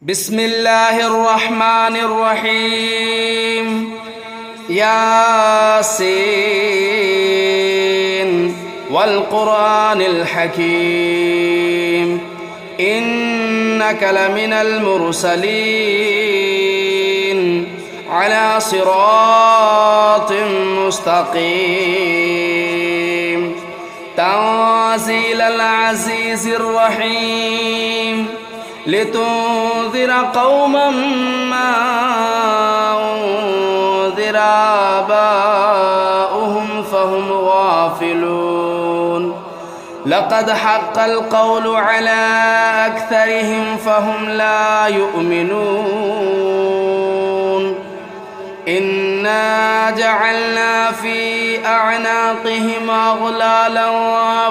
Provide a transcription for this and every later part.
بسم الله الرحمن الرحيم. ياسين والقرآن الحكيم إنك لمن المرسلين على صراط مستقيم تنزيل العزيز الرحيم لتنذر قوما ما أنذر آباؤهم فهم غافلون لقد حق القول على أكثرهم فهم لا يؤمنون إنا جعلنا في أعناقهم أغلالا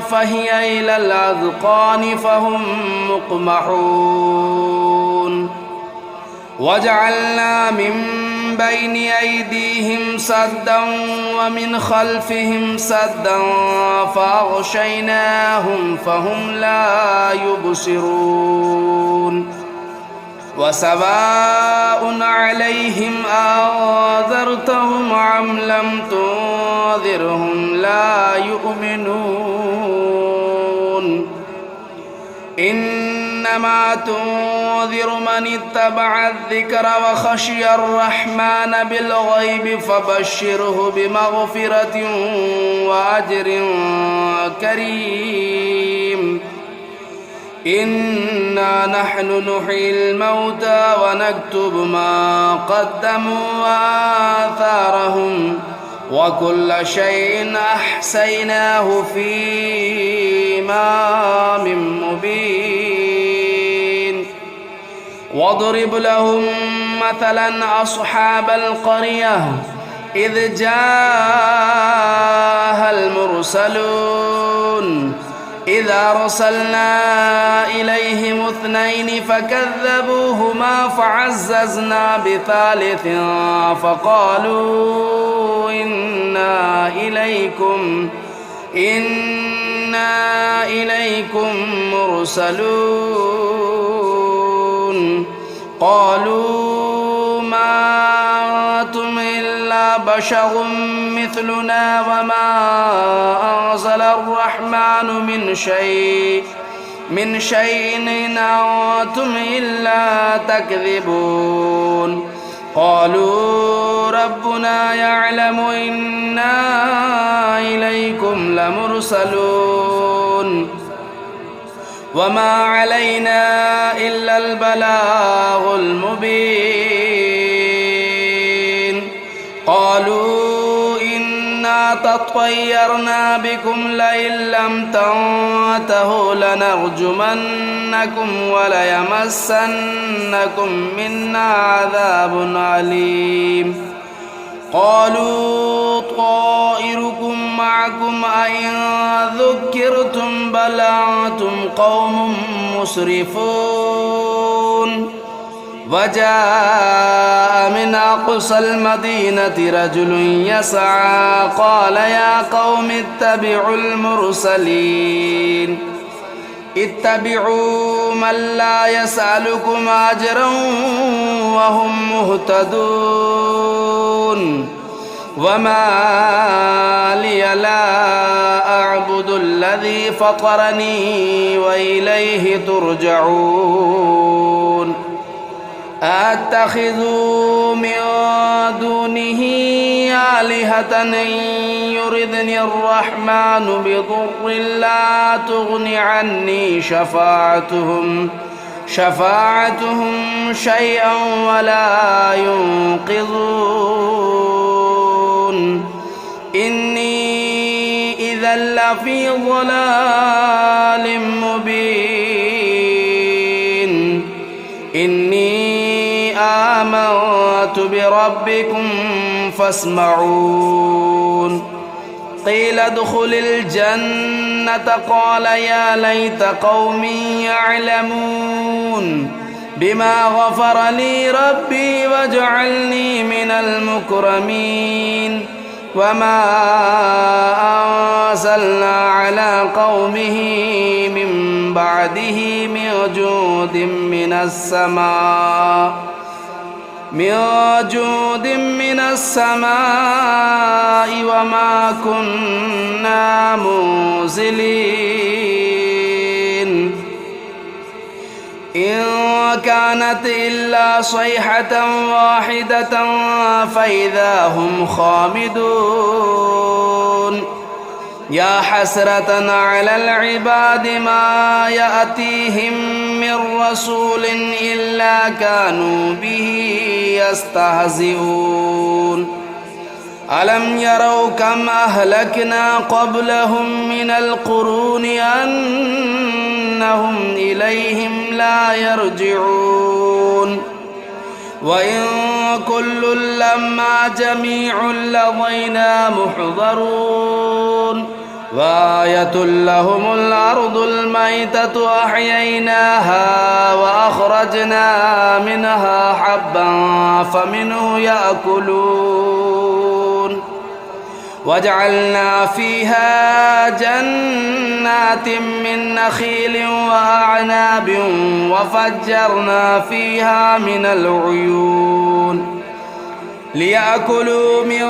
فهي إلى الأذقان فهم مقمحون وجعلنا من بين أيديهم سدا ومن خلفهم سدا فأغشيناهم فهم لا يبصرون وسواء عليهم أنذرتهم أم لم تنذرهم لا يؤمنون إنما تنذر من اتبع الذكر وخشي الرحمن بالغيب فبشره بمغفرة وأجر كريم إنا نحن نحيي الموتى ونكتب ما قدموا وآثارهم وكل شيء أحصيناه في إمام مبين واضرب لهم مثلا أصحاب القرية إذ جاءها المرسلون إذا أرسلنا إليهم اثنين فكذبوهما فعززنا بثالث فقالوا إنا إليكم مرسلون قالوا ما أنتم إلا بشر مثلنا وما أنزل الرحمن من شيء إن أنتم إلا تكذبون قالوا ربنا يعلم إنا إليكم لمرسلون وما علينا إلا البلاغ المبين قالوا إنا تطيرنا بكم لئن لم تنتهوا لنرجمنكم وليمسنكم منا عذاب أليم قالوا طائركم معكم أئن ذكرتم بل أنتم قوم مسرفون وجاء من أقصى المدينة رجل يسعى قال يا قوم اتبعوا المرسلين اتبعوا من لا يسألكم أجرا وهم مهتدون وما لي لا أعبد الذي فطرني وإليه ترجعون أتخذوا من دونه آلهة إن يردني الرحمن بضر لا تغن عني شفاعتهم شيئا ولا ينقذون إني إذا لفي ضلال مبين إني آمنت بربكم فاسمعون قيل ادخل الجنة قال يا ليت قومي يعلمون بما غفر لي ربي وجعلني من المكرمين وما أنزلنا على قومه من بعده من جود من السماء وما كنا منزلين إن كانت إلا صيحة واحدة فإذا هم خامدون يا حسرة على العباد ما يأتيهم من رسول إلا كانوا به يستهزئون ألم يروا كم أهلكنا قبلهم من القرون أنهم إليهم لا يرجعون وإن كل لما جميع لدينا محضرون وآية لهم الأرض الميتة أحييناها وأخرجنا منها حبا فمنه يأكلون وجعلنا فيها جنات من نخيل وأعناب وفجرنا فيها من العيون ليأكلوا من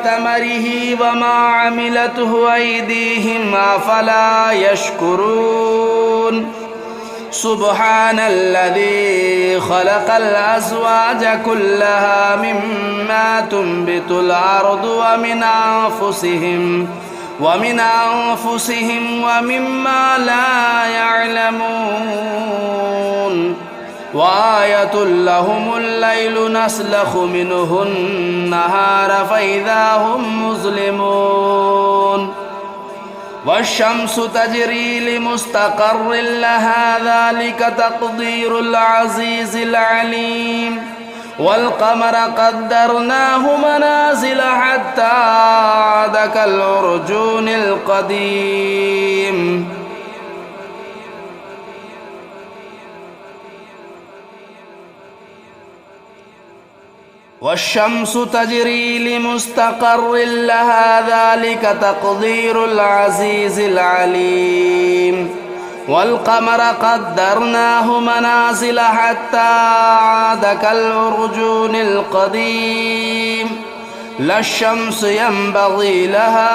ثمره وما عملته أيديهم أفلا يشكرون سبحان الذي خلق الأزواج كلها مما تنبت الأرض ومن أنفسهم ومما لا يعلمون وآية لهم الليل نسلخ منه النهار فإذا هم مظلمون والشمس تجري لمستقر لها ذلك تقدير العزيز العليم والقمر قدرناه منازل حتى عاد كالعرجون القديم والشمس تجري لمستقر لها ذلك تقدير العزيز العليم والقمر قدرناه منازل حتى عاد كالعرجون القديم لا الشمس ينبغي لها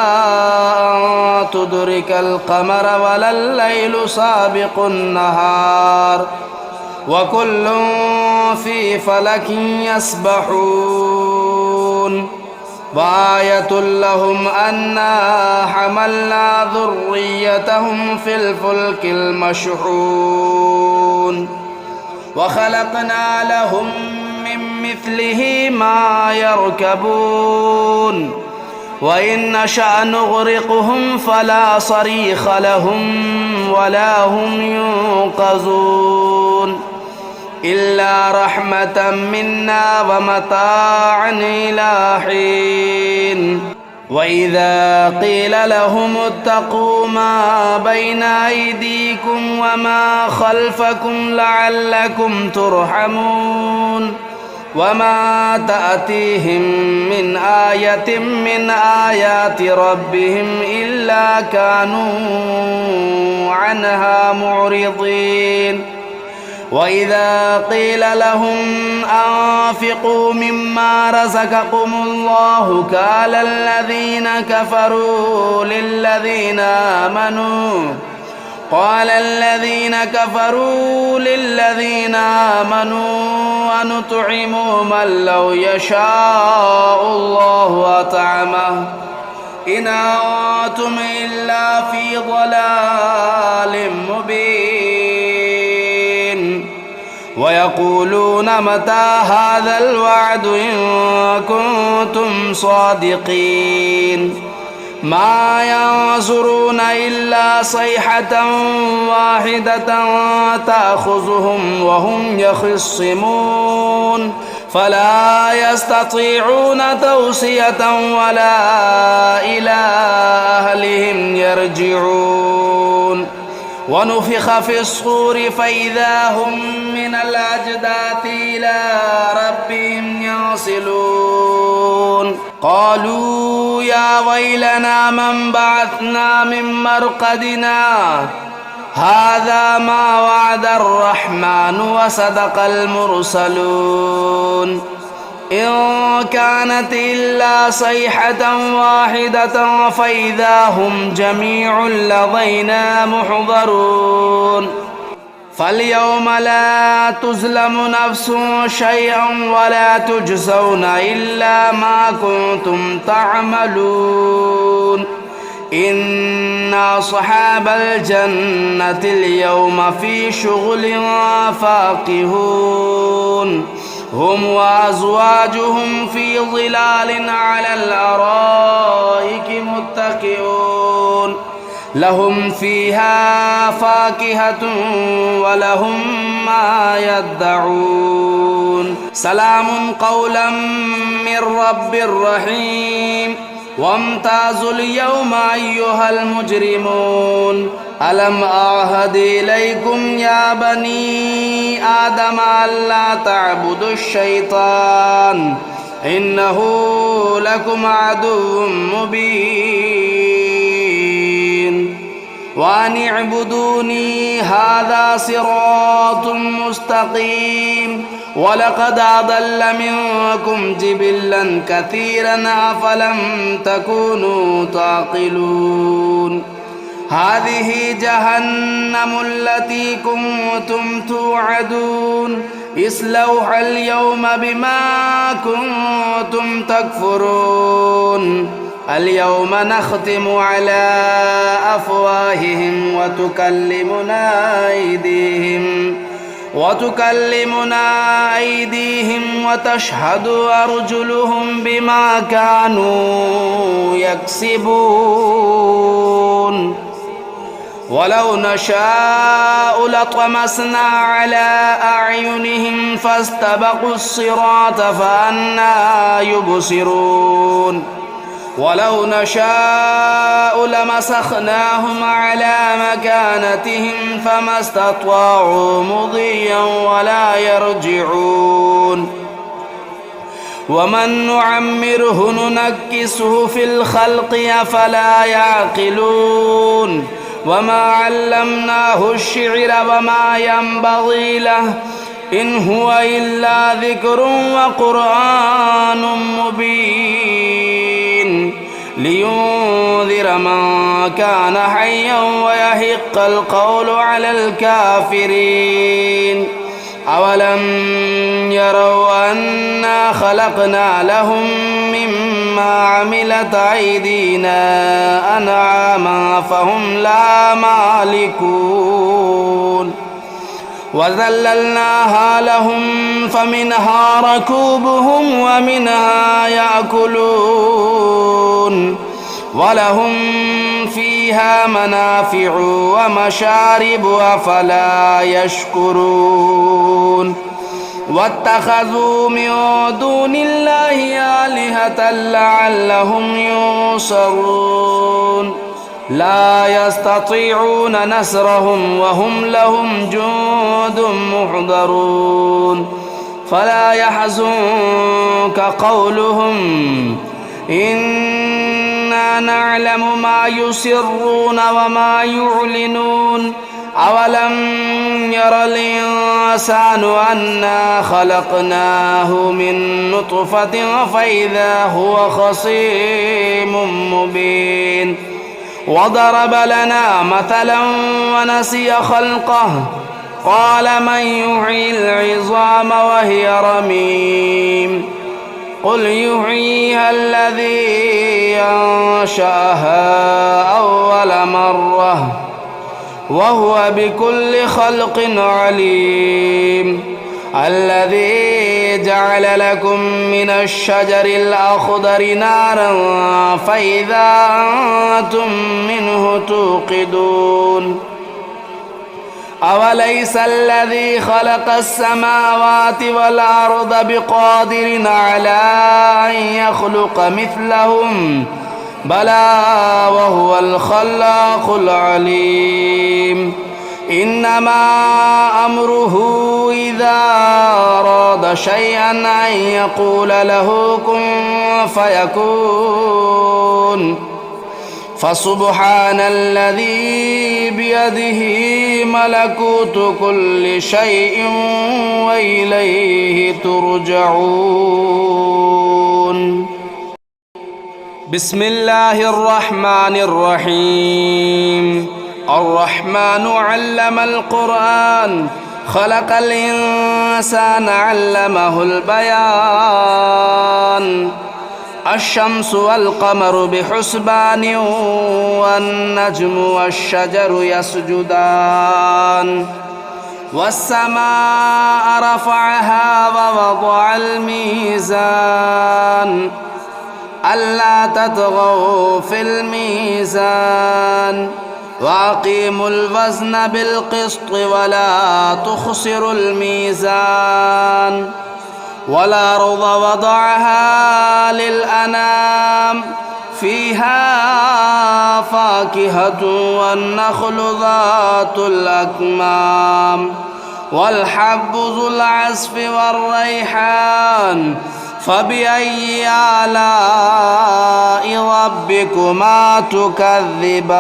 أن تدرك القمر ولا الليل سابق النهار وكل في فلك يسبحون وآية لهم أنا حملنا ذريتهم في الفلك المشحون وخلقنا لهم من مثله ما يركبون وإن نشأ نغرقهم فلا صريخ لهم ولا هم ينقذون إلا رحمة منا ومتاعا إلى حين وإذا قيل لهم اتقوا ما بين أيديكم وما خلفكم لعلكم ترحمون وما تأتيهم من آية من آيات ربهم إلا كانوا عنها معرضين وإذا قيل لهم أنفقوا مما رزقكم الله قال الذين كفروا للذين آمنوا ونطعم من لو يشاء الله أطعمه إن أنتم إلا في ضلال مبين ويقولون متى هذا الوعد إن كنتم صادقين ما ينظرون إلا صيحة واحدة تأخذهم وهم يخصمون فلا يستطيعون توصية ولا إلى أهلهم يرجعون ونفخ في الصور فإذا هم من الأجداث إلى ربهم ينسلون قالوا يا ويلنا من بعثنا من مرقدنا هذا ما وعد الرحمن وصدق المرسلون إن كانت إلا صيحة واحدة فإذا هم جميع لدينا محضرون فاليوم لا تظلم نفس شيئا ولا تجزون إلا ما كنتم تعملون إن أصحاب الجنة اليوم في شغل فاكهون هم وأزواجهم في ظلال على الأرائك متكئون لهم فيها فاكهة ولهم ما يدعون سلام قولا من رب رحيم وامتازوا اليوم أيها المجرمون ألم أعهد إليكم يا بني آدم ألا تعبدوا الشيطان إنه لكم عدو مبين وأن اعبدوني هذا صراط مستقيم ولقد أضل منكم جبلا كثيرا أفلم تكونوا تعقلون هذه جهنم التي كنتم توعدون اصلوها اليوم بما كنتم تكفرون اليوم نختم على أفواههم وتكلمنا أيديهم وتشهد أرجلهم بما كانوا يكسبون ولو نشاء لطمسنا على أعينهم فاستبقوا الصراط فأنى يبصرون ولو نشاء لمسخناهم على مكانتهم فما استطاعوا مضيا ولا يرجعون ومن نعمره ننكسه في الخلق أفلا يعقلون وما علمناه الشعر وما ينبغي له إن هو إلا ذكر وقرآن مبين لينذر من كان حيا ويحق القول على الكافرين أولم يروا أنا خلقنا لهم مما عملت أيدينا أنعاما فهم لا مالكون وذللناها لهم فمنها ركوبهم ومنها يأكلون ولهم فيها منافع ومشارب أفلا يشكرون واتخذوا من دون الله آلهة لعلهم ينصرون لا يستطيعون نصرهم وهم لهم جند محضرون فلا يحزنك قولهم إنا نعلم ما يسرون وما يعلنون أولم ير الإنسان أنا خلقناه من نطفة فإذا هو خصيم مبين وضرب لنا مثلا ونسي خلقه قال من يحيي العظام وهي رميم قل يحييها الذي أنشأها أول مرة وهو بكل خلق عليم الذي جعل لكم من الشجر الأخضر نارا فإذا أنتم منه توقدون أوليس الذي خلق السماوات والأرض بقادر على أن يخلق مثلهم بلى وهو الخلاق العليم إنما أمره إذا أراد شيئا أن يقول له كن فيكون فسبحان الذي بيده ملكوت كل شيء وإليه ترجعون. بسم الله الرحمن الرحيم. الرحمن علم القرآن خلق الإنسان علمه البيان. الشمس والقمر بحسبان والنجم والشجر يسجدان. والسماء رفعها ووضع الميزان ألا تطغوا في الميزان وأقيموا الوزن بالقسط ولا تخسروا الميزان. والأرض وضعها للأنام فيها فاكهة والنخل ذات الأكمام والحب ذو العصف والريحان فبأي آلاء ربكما تكذبان.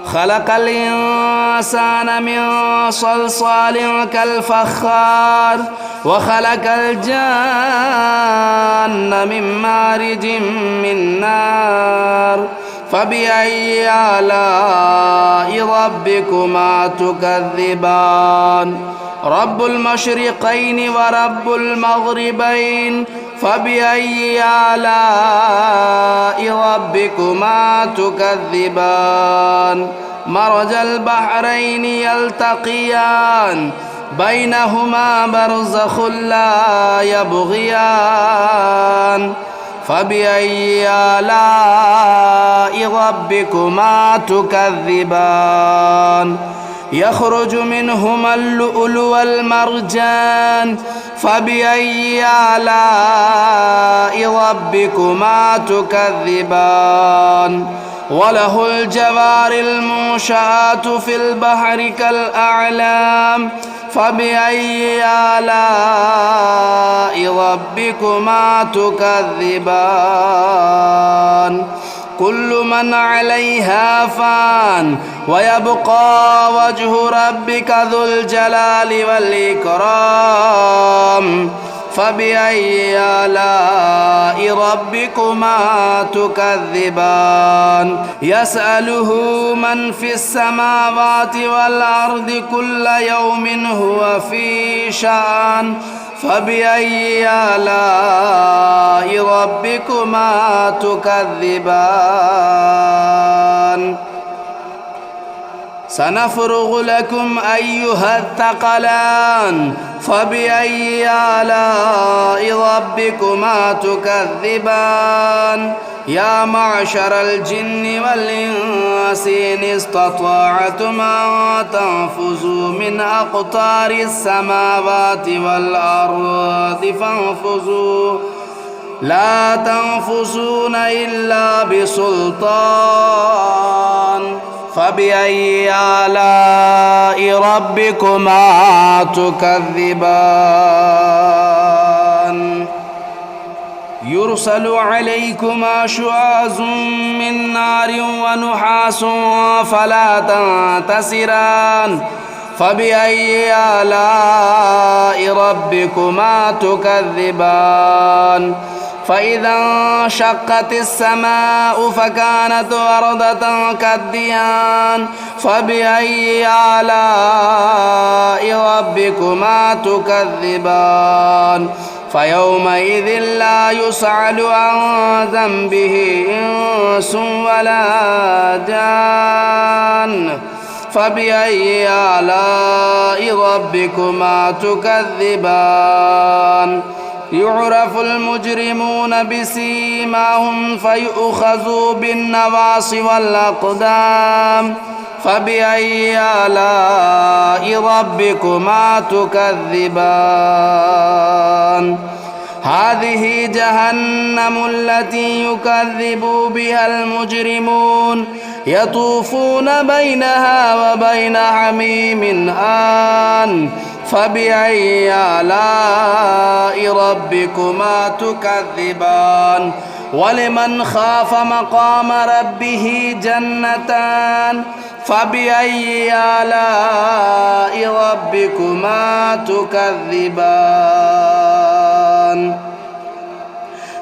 خلق الإنسان من صلصال كالفخار وخلق الجان من مارج من نار فبأي آلاء ربكما تكذبان. رب المشرقين ورب المغربين فبأي آلاء ربكما تكذبان. مرج البحرين يلتقيان بينهما برزخ لا يبغيان فبأي آلاء ربكما تكذبان. يخرج منهما اللؤلؤ والمرجان فبأي آلاء ربكما تكذبان. وله الجوار المنشآت في البحر كالأعلام فبأي آلاء ربكما تكذبان. كل من عليها فان ويبقى وجه ربك ذو الجلال والإكرام فبأي آلاء ربكما تكذبان. يسأله من في السماوات والأرض كل يوم هو في شأن فبأي آلاء ربكما تكذبان. سنفرغ لكم أيها الثقلان فبأي آلاء ربكما تكذبان. يا معشر الجن والإنس إن استطعتم أن تنفذوا من أقطار السماوات والأرض فانفذوا لا تنفذون إلا بسلطان فبأي آلاء ربكما تكذبان. يرسل عليكما شواظ من نار ونحاس فلا تنتصران فبأي آلاء ربكما تكذبان. فإذا انشقت السماء فكانت وردة كالدهان فبأي آلاء ربكما تكذبان. فيومئذ لا يسأل عن ذنبه إنس ولا جان فبأي آلاء ربكما تكذبان. يعرف المجرمون بسيماهم فيؤخذوا بالنواصي والأقدام فبأي آلاء ربكما تكذبان. هذه جهنم التي يكذب بها المجرمون يطوفون بينها وبين حميم آن فبأي آلاء ربكما تكذبان ولمن خاف مقام ربه جنتان فبأي آلاء ربكما تكذبان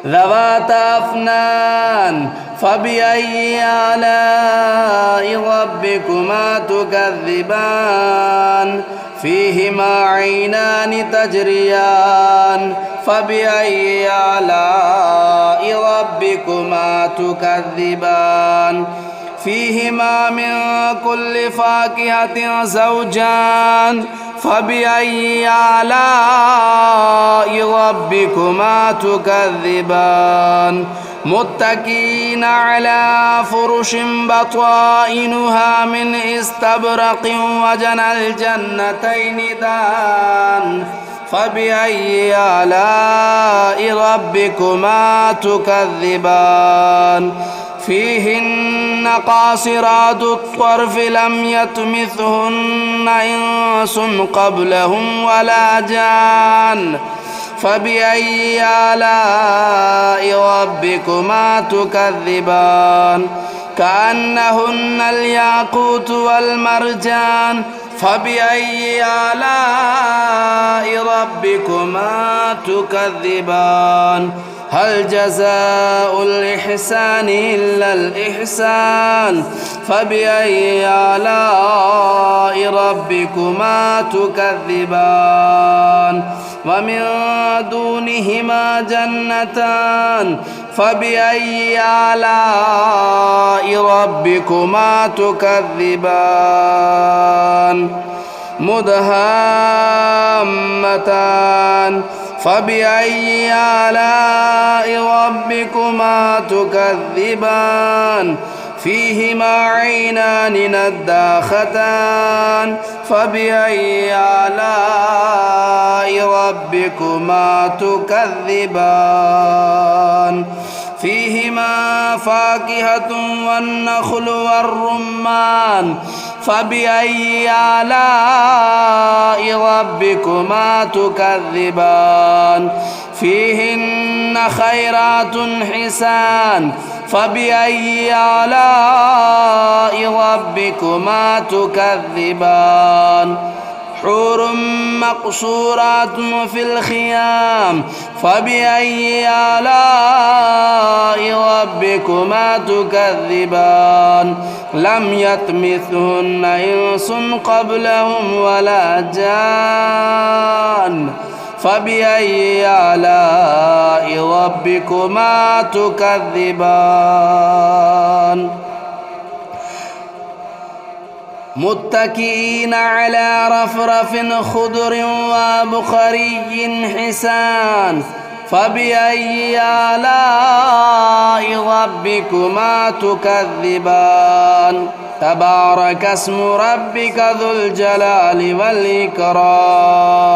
ذواتا أفنان فبأي آلاء ربكما تكذبان فيهما عينان تجريان فبأي آلاء ربكما تكذبان فيهما من كل فاكهة زوجان فبأي آلاء ربكما تكذبان متكئين على فرش بطائنها من استبرق وجنى الجنتين دان فبأي آلاء ربكما تكذبان فيهن قاصرات الطرف لم يطمثهن إنس قبلهم ولا جان فبأي آلاء ربكما تكذبان كأنهن الياقوت والمرجان فبأي آلاء ربكما تكذبان هل جزاء الإحسان إلا الإحسان فبأي آلاء ربكما تكذبان ومن دونهما جنتان فبأي آلاء ربكما تكذبان مدهامتان فبأي آلاء ربكما تكذبان فيهما عينان نداختان فبأي آلاء ربكما تكذبان فيهما فاكهة والنخل والرمان فبأي آلاء ربكما تكذبان فيهن خيرات حسان فبأي آلاء ربكما تكذبان حور مقصورات في الخيام فبأي آلاء ربكما تكذبان لم يطمثهن إنس قبلهم ولا جان فبأي آلاء ربكما تكذبان متكئين على رفرف خضر وبخري حسان فبأي آلاء ربكما تكذبان تبارك اسم ربك ذو الجلال والإكرام